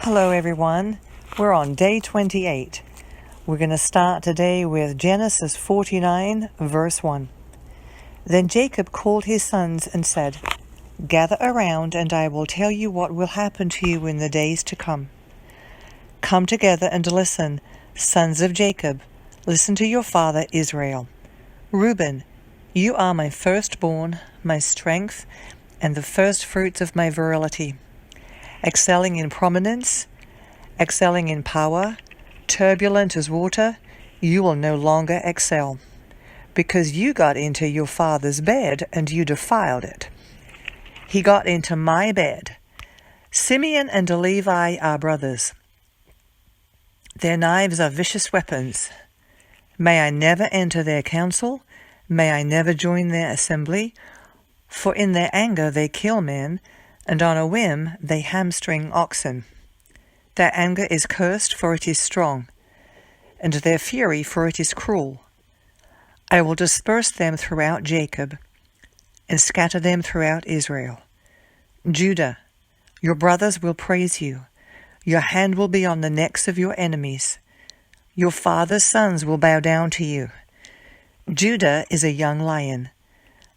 Hello everyone, we're on day 28. We're going to start today with Genesis 49 verse 1. Then Jacob called his sons and said, "Gather around and I will tell you what will happen to you in the days to come. Come together and listen, sons of Jacob, listen to your father Israel. Reuben, you are my firstborn, my strength, and the first fruits of my virility. Excelling in prominence, excelling in power, turbulent as water, you will no longer excel, because you got into your father's bed and you defiled it. He got into my bed. Simeon and Levi are brothers. Their knives are vicious weapons. May I never enter their council, may I never join their assembly, for in their anger they kill men, and on a whim they hamstring oxen. Their anger is cursed, for it is strong, and their fury, for it is cruel. I will disperse them throughout Jacob, and scatter them throughout Israel. Judah, your brothers will praise you. Your hand will be on the necks of your enemies. Your father's sons will bow down to you. Judah is a young lion.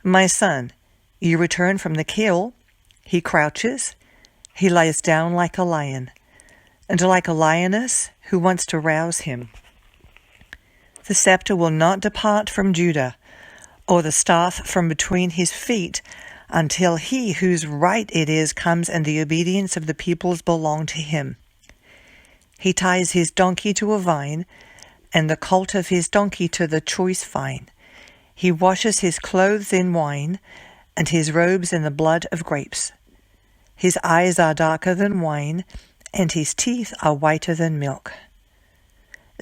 My son, you return from the kill. He crouches, he lies down like a lion, and like a lioness who wants to rouse him. The scepter will not depart from Judah, or the staff from between his feet, until he whose right it is comes and the obedience of the peoples belong to him. He ties his donkey to a vine, and the colt of his donkey to the choice vine. He washes his clothes in wine, and his robes in the blood of grapes. His eyes are darker than wine, and his teeth are whiter than milk.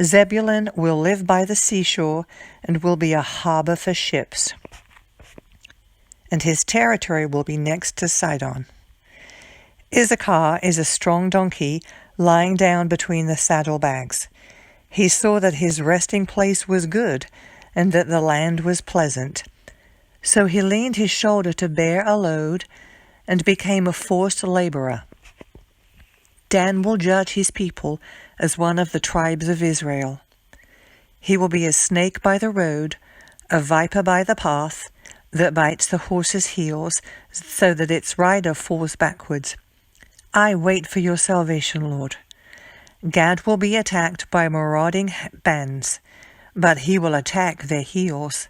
Zebulun will live by the seashore, and will be a harbor for ships, and his territory will be next to Sidon. Issachar is a strong donkey, lying down between the saddlebags. He saw that his resting place was good, and that the land was pleasant. So he leaned his shoulder to bear a load, and became a forced laborer. Dan will judge his people as one of the tribes of Israel. He will be a snake by the road, a viper by the path, that bites the horse's heels, so that its rider falls backwards. I wait for your salvation, Lord. Gad will be attacked by marauding bands, but he will attack their heels.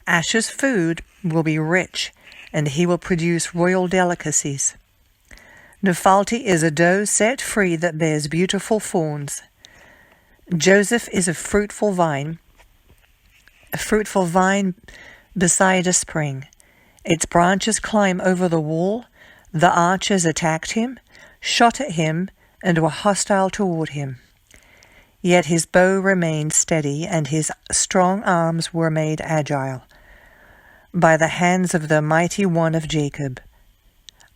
Asher's food will be rich, and he will produce royal delicacies. Nephalti is a doe set free that bears beautiful fawns. Joseph is a fruitful vine beside a spring. Its branches climb over the wall. The archers attacked him, shot at him, and were hostile toward him. Yet his bow remained steady, and his strong arms were made agile, by the hands of the mighty one of Jacob.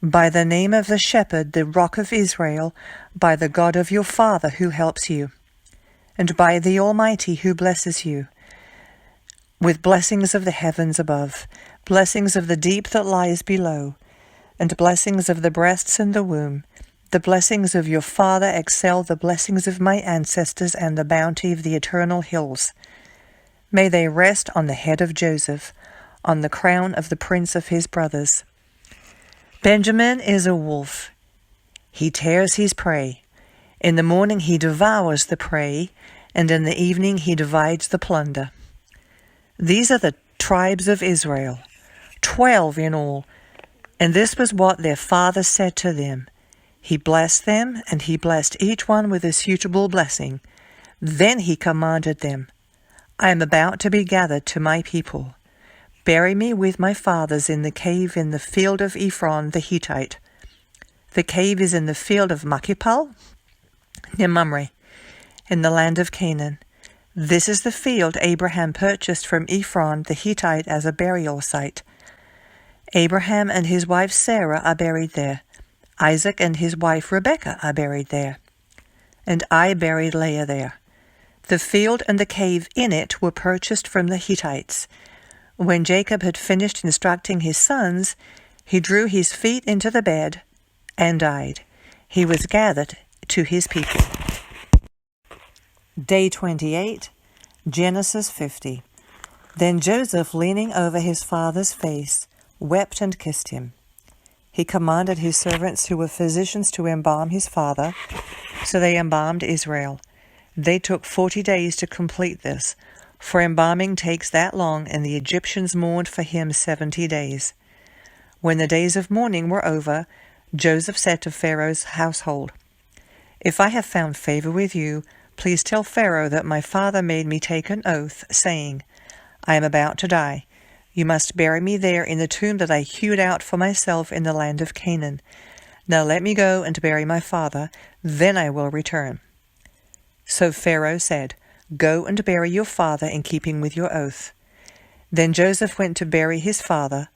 By the name of the shepherd, the rock of Israel, by the God of your father who helps you, and by the Almighty who blesses you, with blessings of the heavens above, blessings of the deep that lies below, and blessings of the breasts and the womb. The blessings of your father excel the blessings of my ancestors and the bounty of the eternal hills. May they rest on the head of Joseph, on the crown of the prince of his brothers. Benjamin is a wolf. He tears his prey. In the morning he devours the prey, and in the evening he divides the plunder. These are the tribes of Israel, 12 in all, and this was what their father said to them. He blessed them, and he blessed each one with a suitable blessing. Then he commanded them, I am about to be gathered to my people. Bury me with my fathers in the cave in the field of Ephron the Hittite. The cave is in the field of Machipal, near Mamre, in the land of Canaan. This is the field Abraham purchased from Ephron the Hittite as a burial site. Abraham and his wife Sarah are buried there. Isaac and his wife Rebekah are buried there. And I buried Leah there. The field and the cave in it were purchased from the Hittites. When Jacob had finished instructing his sons, he drew his feet into the bed and died. He was gathered to his people. Day 28, Genesis 50. Then Joseph, leaning over his father's face, wept and kissed him. He commanded his servants who were physicians to embalm his father, so they embalmed Israel. They took 40 days to complete this, for embalming takes that long, and the Egyptians mourned for him 70 days. When the days of mourning were over, Joseph said to Pharaoh's household, "If I have found favor with you, please tell Pharaoh that my father made me take an oath, saying, 'I am about to die. You must bury me there in the tomb that I hewed out for myself in the land of Canaan. Now let me go and bury my father, then I will return.' So Pharaoh said, 'Go and bury your father in keeping with your oath.' Then Joseph went to bury his father,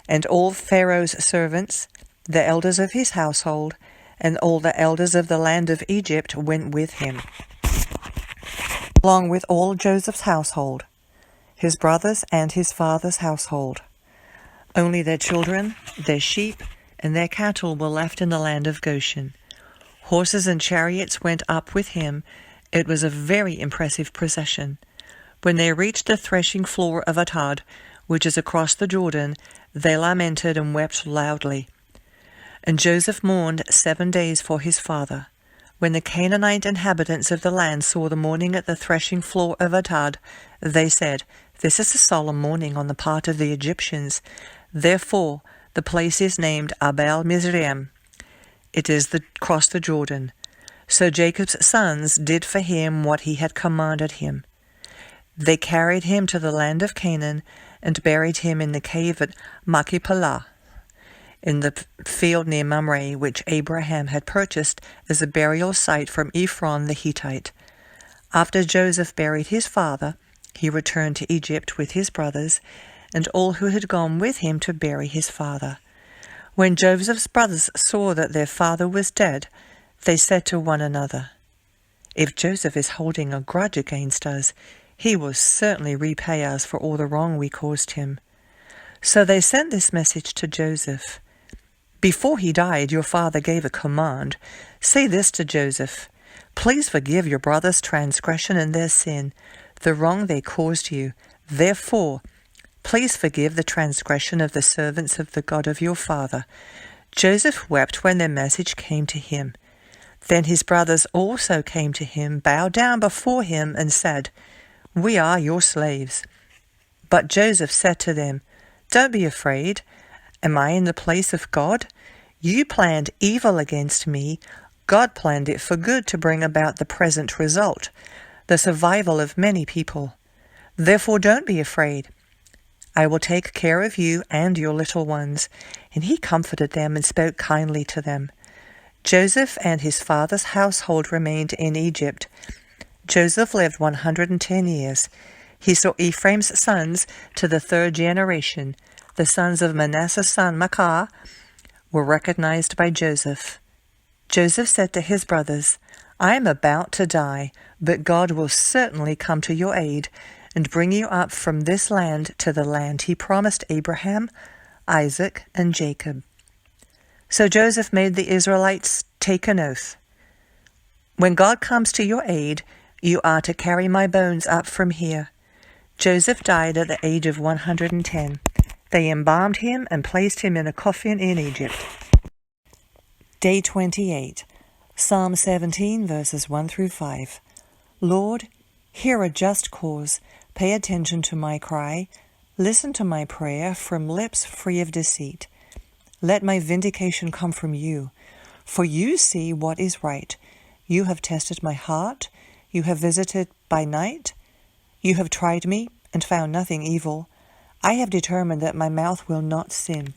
and all Pharaoh's servants, the elders of his household, and all the elders of the land of Egypt went with him, along with all Joseph's household, his brothers and his father's household. Only their children, their sheep, and their cattle were left in the land of Goshen. Horses and chariots went up with him. It was a very impressive procession. When they reached the threshing floor of Atad, which is across the Jordan, they lamented and wept loudly. And Joseph mourned 7 days for his father. When the Canaanite inhabitants of the land saw the mourning at the threshing floor of Atad, they said, 'This is a solemn mourning on the part of the Egyptians.' Therefore the place is named Abel Mizraim. It is across the Jordan. So Jacob's sons did for him what he had commanded him. They carried him to the land of Canaan and buried him in the cave at Machpelah, in the field near Mamre, which Abraham had purchased as a burial site from Ephron the Hittite. After Joseph buried his father, he returned to Egypt with his brothers and all who had gone with him to bury his father. When Joseph's brothers saw that their father was dead, they said to one another, 'If Joseph is holding a grudge against us, he will certainly repay us for all the wrong we caused him.' So they sent this message to Joseph. 'Before he died, your father gave a command. Say this to Joseph, "Please forgive your brother's transgression and their sin, the wrong they caused you. Therefore, please forgive the transgression of the servants of the God of your father." Joseph wept when their message came to him. Then his brothers also came to him, bowed down before him, and said, "We are your slaves." But Joseph said to them, "Don't be afraid. Am I in the place of God? You planned evil against me. God planned it for good to bring about the present result, the survival of many people. Therefore don't be afraid. I will take care of you and your little ones." And he comforted them and spoke kindly to them. Joseph and his father's household remained in Egypt. Joseph lived 110 years. He saw Ephraim's sons to the 3rd generation. The sons of Manasseh's son Machir were recognized by Joseph. Joseph said to his brothers, "I am about to die, but God will certainly come to your aid and bring you up from this land to the land he promised Abraham, Isaac, and Jacob." So Joseph made the Israelites take an oath. "When God comes to your aid, you are to carry my bones up from here." Joseph died at the age of 110. They embalmed him and placed him in a coffin in Egypt. Day 28, Psalm 17, verses 1 through 5. Lord, hear a just cause. Pay attention to my cry. Listen to my prayer from lips free of deceit. Let my vindication come from you, for you see what is right. You have tested my heart. You have visited by night. You have tried me and found nothing evil. I have determined that my mouth will not sin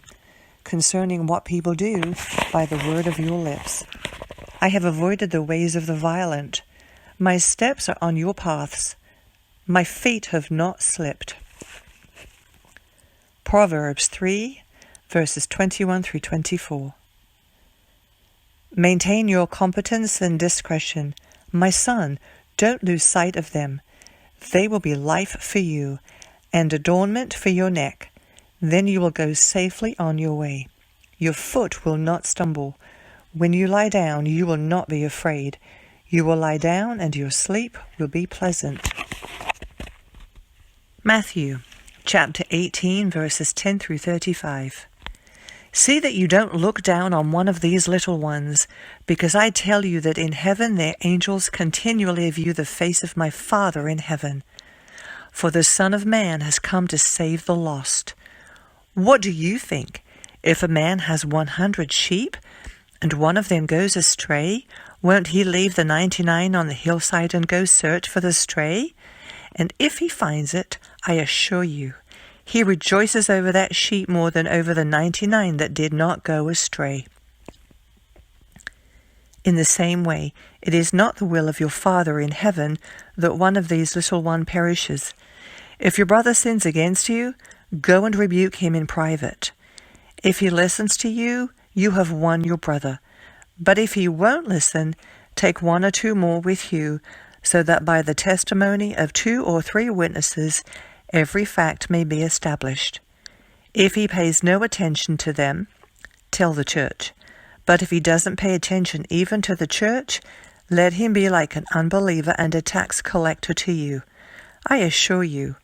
concerning what people do by the word of your lips. I have avoided the ways of the violent. My steps are on your paths. My feet have not slipped. Proverbs 3, verses 21 through 24. Maintain your competence and discretion. My son, don't lose sight of them. They will be life for you and adornment for your neck. Then you will go safely on your way. Your foot will not stumble. When you lie down, you will not be afraid. You will lie down, and your sleep will be pleasant. Matthew chapter 18, verses 10 through 35. See that you don't look down on one of these little ones, because I tell you that in heaven their angels continually view the face of my Father in heaven. For the Son of Man has come to save the lost. What do you think? If a man has 100 sheep, and one of them goes astray, won't he leave the 99 on the hillside and go search for the stray? And if he finds it, I assure you, he rejoices over that sheep more than over the 99 that did not go astray. In the same way, it is not the will of your Father in heaven that one of these little ones perishes. If your brother sins against you, go and rebuke him in private. If he listens to you, you have won your brother. But if he won't listen, take 1 or 2 more with you, so that by the testimony of 2 or 3 witnesses, every fact may be established. If he pays no attention to them, tell the church. But if he doesn't pay attention even to the church, let him be like an unbeliever and a tax collector to you. I assure you,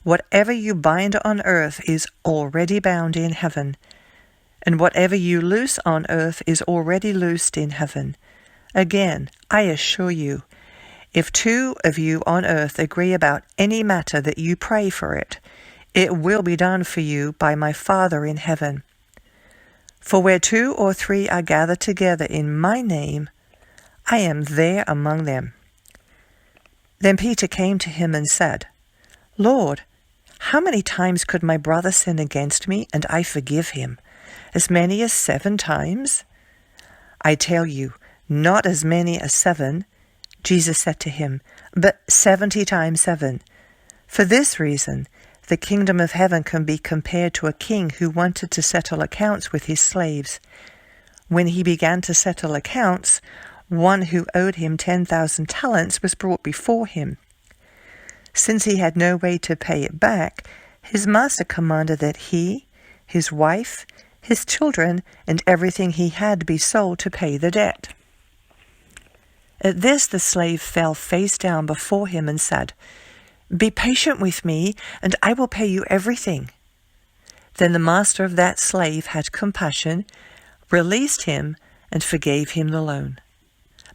whatever you bind on earth is already bound in heaven, and whatever you loose on earth is already loosed in heaven. Again, I assure you, if 2 of you on earth agree about any matter that you pray for it, it will be done for you by my Father in heaven. For where 2 or 3 are gathered together in my name, I am there among them. Then Peter came to him and said, Lord, how many times could my brother sin against me, and I forgive him? As many as 7 times? I tell you, not as many as 7, Jesus said to him, but 70 times 7. For this reason, the kingdom of heaven can be compared to a king who wanted to settle accounts with his slaves. When he began to settle accounts, one who owed him 10,000 talents was brought before him. Since he had no way to pay it back, his master commanded that he, his wife, his children, and everything he had be sold to pay the debt. At this the slave fell face down before him and said, Be patient with me, and I will pay you everything. Then the master of that slave had compassion, released him, and forgave him the loan.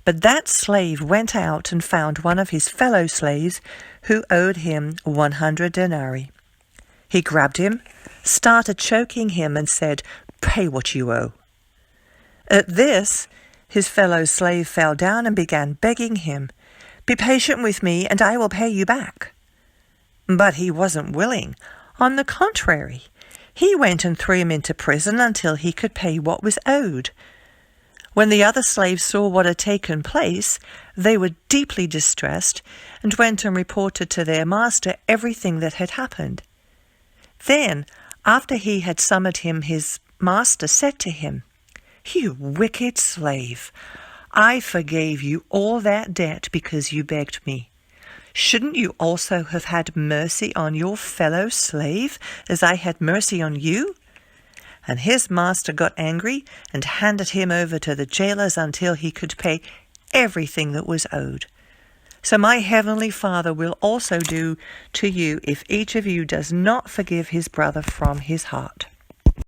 But that slave went out and found one of his fellow slaves who owed him 100 denarii. He grabbed him, started choking him, and said, Pay what you owe. At this, his fellow slave fell down and began begging him, Be patient with me, and I will pay you back. But he wasn't willing. On the contrary, he went and threw him into prison until he could pay what was owed. When the other slaves saw what had taken place, they were deeply distressed and went and reported to their master everything that had happened. Then, after he had summoned him, his master said to him, You wicked slave, I forgave you all that debt because you begged me. Shouldn't you also have had mercy on your fellow slave as I had mercy on you? And his master got angry and handed him over to the jailers until he could pay everything that was owed. So my heavenly Father will also do to you if each of you does not forgive his brother from his heart.